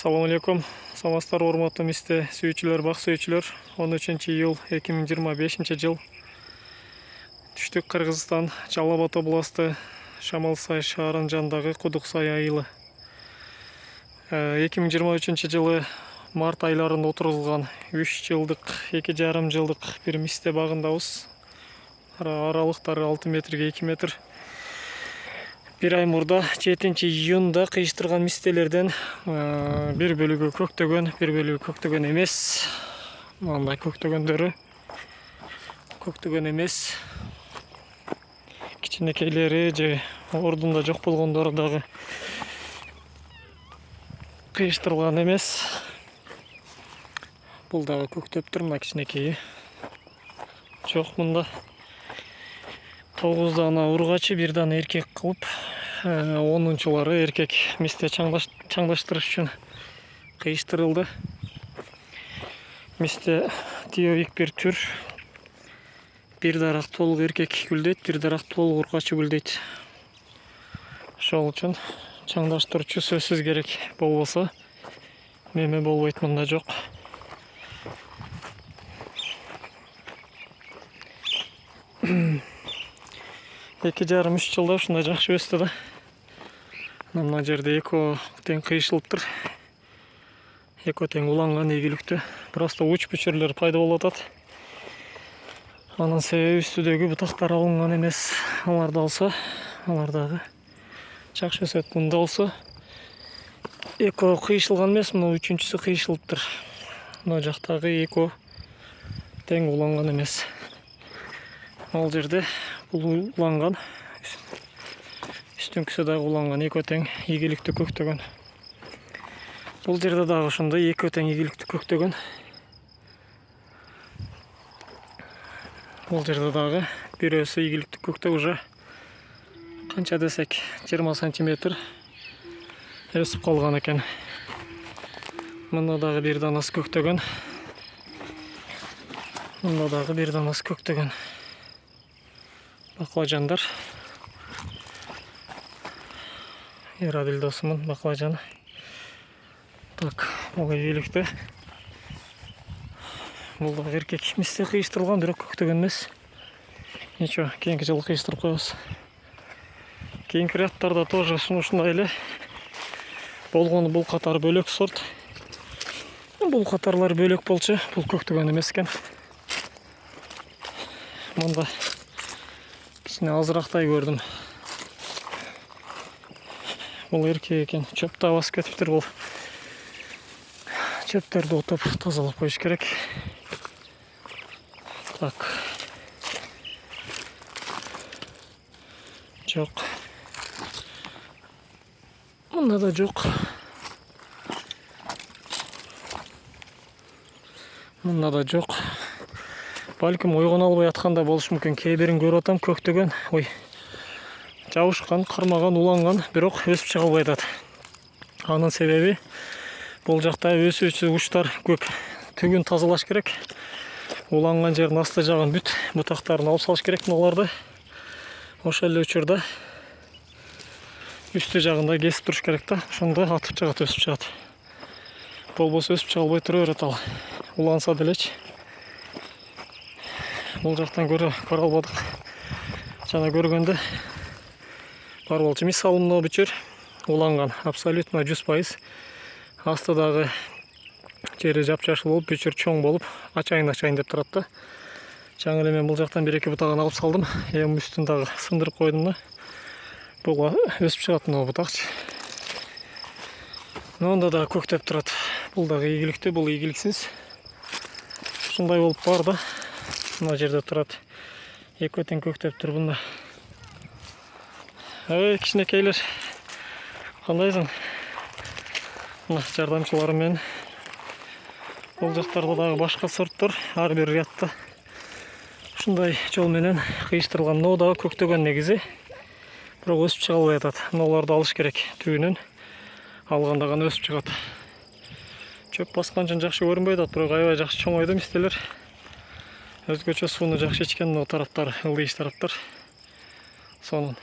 Assalamu alaikum. Самастар урматтуу мисте сүйүүчүлөр, бак сүйүүчүлөр. 13 июл 2025 жыл. Түштүк Кыргызстан, Жалал Абад областы, Шамалсай шаарынын жанындагы Кудуксай айылы. 2023 жылы март айларында отурулган 3 жылдык, 2,5 жылдык бир мисте багындабыз. Аралыктары 6 метрге 2 метр. Bir ay murda 7 iyunda kıyıştırgan mistelerden bir bölügü köktөгөн, bir bölügü köktөгөн emес. Мындай көктөгөндөрү көктөгөн эмес. Кичинекейлери же ордунда жок болгондору дагы кыйыштырылган эмес. Бул дагы көктөптүр, мына кичинекейи. Жок мында 9 дана ургачы, bir дана эркек кылып, 10-чулары эркек мисте чаңдаштырыш үчүн кыйыштырылды. Мисте тиовик bir түр. Bir дарак толук эркек гүлдөйт, bir дарак толук ургачы гүлдөйт. Ошол үчүн чаңдаштырчу сөзсүз керек. Болбосо меме болбойт, мында жок. Эки жарым 3 жылда ушундай жакшы өстү да. Мына жерде эко тең кыйшылыптыр. Эко тең уланган ийгиликтүү. Просто уч бүчүрлөр пайда болуп атат. Анын себеби үстүдөгү бутактар алынган эмес. Аларды алса, алар дагы жакшы өсөт. Мында болсо эко кыйшылган эмес, мына үчүнчүсү кыйшылыптыр. Мына жактагы эко тең уланган эмес. Ал жерде бул уланган, үстүнкүсү дагы уланган, эко тең ийгиликтүү көктөгөн. Бул жерде дагы ошондой эко тең ийгиликтүү көктөгөн. Бул жерде дагы бирөөсү ийгиликтүү көктөп уже канча десек 20 сантиметр өсүп калган экен. Мында дагы bir данасы көктөгөн. Мында дагы bir данасы көктөгөн. Баклажандар. Эрадил досумун баклажаны. Так, бул ийгиликтүү. Бул да эркек мисте кыйыштырылган, бирок көктөгөн эмес. Ничего, кийинки жылы кыйыштырып коебуз. Кийинки рядтарда тоже ушундай эле болгону, бул катары бөлөк сорт. Бул катарлар бөлөк болчу, бул көктөгөн эмес экен. Мында кичине азырактай көрдүм. Бул эркек экен, чөптү басып кетиптир бул. Чөптөрдү отуп тазалап коюш керек. Так. Жок. Мында да жок. Мында да жок. Балким ойгоно албай атканда болуш мүмкүн. Кээ бирин көрүп атам, көктөгөн, ой, жабышкан, кармаган, уланган, бирок өсүп чыга албай атат. Анын себеби бул жакта өсүүчү учтар көп. Түгүн тазалаш керек. Уланган жердин асты жагын бүт бутактарын алып салыш керек мыналарды. Ошол эле учурда үстү жагында кесип туруш керек да. Ошондо атып чыгат, өсүп чыгат. Болбосо өсүп чыга албай тура берет ал. Уланса делечи. Бул жактан көрө албадык. Жана көргөндө бар болчу. Мисалы мына бүчөр уланган, абсолютно 100%. Астыдагы жери жапжашыл болуп, бүчөр чоң болуп, ачайын деп турат да. Жаңы эле мен бул жактан 1-2 бутагын алып салдым. Эми үстүн дагы сындырып койдум да. Бул өсүп чыгат мына бутакчы. Мында дагы көктөп турат. Бул дагы ийгиликтүү, бул ийгиликсиз. Ушундай болуп бар да. Мына жерде турат. Эко тең көктөп тур мында. Эй, кичинекейлер. Кандайсың? Мына жардамчыларым менен. Бул жактарда дагы башка сорттор, ар бир рядта. Ушундай жол менен кыйыштырылган. Мына дагы көктөгөн негизи. Бирок өсүп чыга албай атат. Мыналарды алыш керек. Түбүнөн алганда гана өсүп чыгат. Чөп баскан үчүн жакшы көрүнбөй атат, бирок аябай жакшы чоңойду мистелер. Өзгөчө сууну жакшы ичкен мына тараптар, ылдыйыш тараптар. Сонун